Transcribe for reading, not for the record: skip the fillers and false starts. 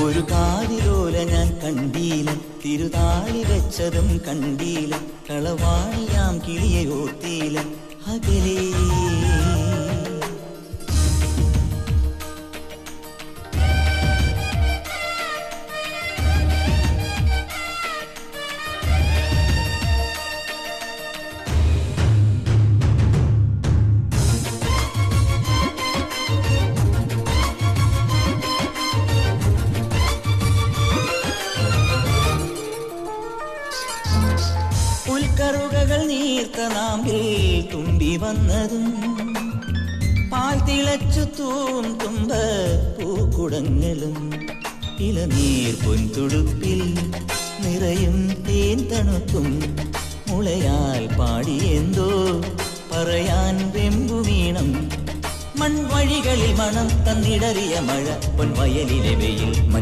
ഒരു കാതിലോല ഞാൻ കണ്ടീല, തിരുതാളി വെച്ചതും കണ്ടീല, കളവാണിയാം കിളിയെ ഓർത്തീല അകലേ. പുൽക്കറുകകൾ നീർത്ത നാമ്പിൽ തുമ്പി വന്നതും, പാൽ തിളച്ചു തൂം തുമ്പ പൂക്കുടങ്ങലും, ഇളനീർ പൊൻതുടുപ്പിൽ നിറയും തേൻ തണുപ്പും, മുളയാൽ പാടിയെന്തോ പറയാൻ വെമ്പുവീണം. മൺവഴികളിൽ മണം തന്നിടറിയ മഴ, പൊൻവയലിലെ വെയിൽ